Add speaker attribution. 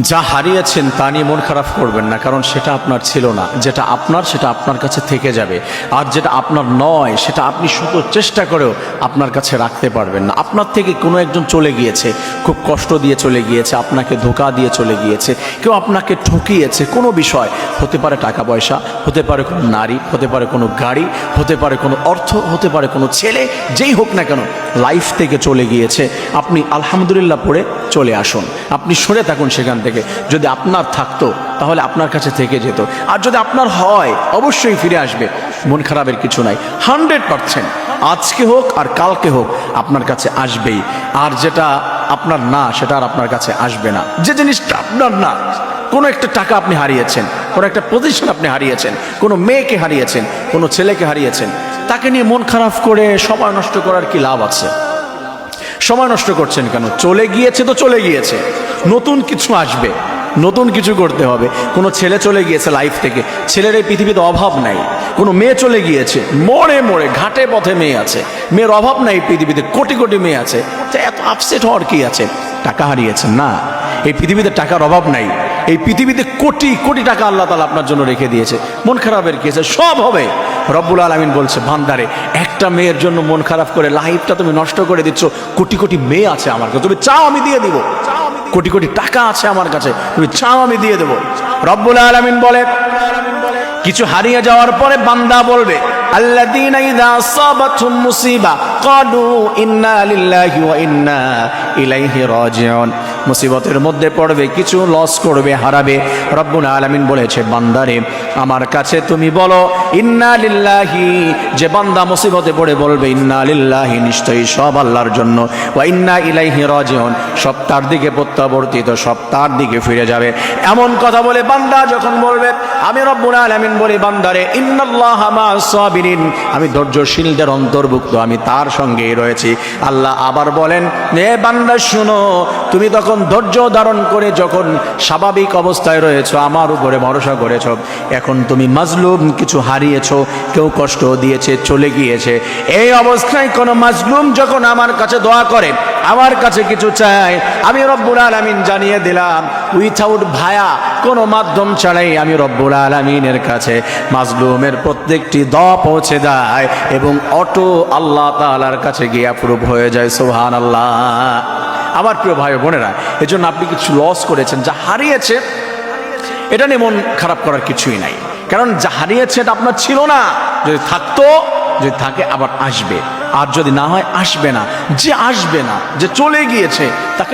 Speaker 1: যা হারিয়েছেন তা নিয়ে মন খারাপ করবেন না, কারণ সেটা আপনার ছিল না। যেটা আপনার সেটা আপনার কাছে থেকে যাবে, আর যেটা আপনার নয় সেটা আপনি শুধু চেষ্টা করেও আপনার কাছে রাখতে পারবেন না। আপনার থেকে কোনো একজন চলে গিয়েছে, খুব কষ্ট দিয়ে চলে গিয়েছে, আপনাকে ধোঁকা দিয়ে চলে গিয়েছে, কেউ আপনাকে ঠকিয়েছে। কোনো বিষয় হতে পারে, টাকা পয়সা হতে পারে, কোনো নারী হতে পারে, কোনো গাড়ি হতে পারে, কোনো অর্থ হতে পারে, কোনো ছেলে, যেই হোক না কেন লাইফ থেকে চলে গিয়েছে। আপনি আলহামদুলিল্লাহ পড়ে চলে আসুন, আপনি সরে থাকুন সেখান থেকে। যদি আপনার থাকতো তাহলে আপনার কাছে থেকে যেত, আর যদি আপনার হয় অবশ্যই ফিরে আসবে। মন খারাপের কিছু নাই, 100% আজকে হোক আর কালকে হোক আপনার কাছে আসবেই। আর যেটা আপনার না সেটা আর আপনার কাছে আসবে না। যে জিনিসটা আপনার না, কোনো একটা টাকা আপনি হারিয়েছেন, কোনো একটা পজিশন আপনি হারিয়েছেন, কোনো মেয়েকে হারিয়েছেন, কোনো ছেলেকে হারিয়েছেন, তাকে নিয়ে মন খারাপ করে সময় নষ্ট করার কি লাভ আছে? সময় নষ্ট করছেন কেন? চলে গিয়েছে তো চলে গিয়েছে, নতুন কিছু আসবে, নতুন কিছু করতে হবে। কোনো ছেলে চলে গিয়েছে লাইফ থেকে, ছেলের এই পৃথিবীতে অভাব নাই। কোনো মেয়ে চলে গিয়েছে, মোড়ে মোড়ে ঘাটে পথে মেয়ে আছে, মেয়ের অভাব নাই পৃথিবীতে, কোটি কোটি মেয়ে আছে। তো এত আপসেট হওয়ার কি আছে? টাকা হারিয়েছেন না, এই পৃথিবীতে টাকার অভাব নাই। এই পৃথিবীতে কোটি কোটি টাকা আল্লাহ তাআলা আপনার জন্য রেখে দিয়েছে। মন খারাপের কি আছে? সব হবে। রব্বুল আলামিন বলছে, বান্দারে একটা মেয়ের জন্য মন খারাপ করে লাইফটা তুমি নষ্ট করে দিচ্ছ। কোটি কোটি মেয়ে আছে আমার কাছে, তুমি চাও আমি দিয়ে দিব। কোটি কোটি টাকা আছে আমার কাছে, তুমি চাও আমি দিয়ে দেব। রব্বুল আলামিন বলে, কিছু হারিয়ে যাওয়ার পরে বান্দা বলবে, আল্লাযীনা ইযা আসাবাতহুম মুসিবা ক্বালু ইন্না লিল্লাহি ওয়া ইন্না ইলাইহি রাজিউন। মুসিবতের মধ্যে পড়বে, কিছু লস করবে, হারাবে। রব্বুল আলামিন বলেছে, বান্দারে আমার কাছে তুমি বলো ইন্না লিল্লাহি। যে বান্দা মুসিবতে পড়ে বলবে ইন্না লিল্লাহি, নিশ্চয়ই সব আল্লাহর জন্য, ওয়া ইন্না ইলাইহি রাজিউন, সব তার দিকে প্রত্যাবর্তিত, সব তার দিকে ফিরে যাবে। এমন কথা বলে বান্দা যখন বলবে, আমি রব্বুল আলামিন বলি, বান্দারে ইন্নাল্লাহা মা'আস সাবিরিন, আমি ধৈর্যশীলদের অন্তর্ভুক্ত, আমি তার সঙ্গেই রয়েছি। আল্লাহ আবার বলেন, হে বান্দা শুনো, তুমি তখন ধৈর্য ধারণ করে যখন স্বাভাবিক অবস্থায় রয়েছো, আমার উপরে ভরসা করেছো, এখন তুমি মাজলুম, কিছু হারিয়েছো, কেউ কষ্ট দিয়েছে, চলে গিয়েছে, এই অবস্থায় কোনো মাজলুম যখন আমার কাছে দোয়া করে, আমার কাছে কিছু চায়, আমি রব্বুল আলামিন জানিয়ে দিলাম, উইথাউট ভায়া, কোনো মাধ্যম ছাড়াই আমি রব্বুল আলামিনের কাছে মাজলুমের প্রত্যেকটি দোয়া পৌঁছে দেয় এবং অটো আল্লাহ তাআলার কাছে গিয়ে অ্যাপ্রুভ হয়ে যায়। সুবহানাল্লাহ। আমার প্রিয় ভাই বোনেরা, এজন্য আপনি কিছু লস করেছেন, যা হারিয়েছে এটা নিয়ে মন খারাপ করার কিছুই নাই, কারণ যা হারিয়েছে এটা আপনার ছিল না। যদি থাকতো, যদি থাকে আবার আসবে, আর যদি না হয় আসবে না। যে আসবে না, যে চলে গিয়েছে, তাকে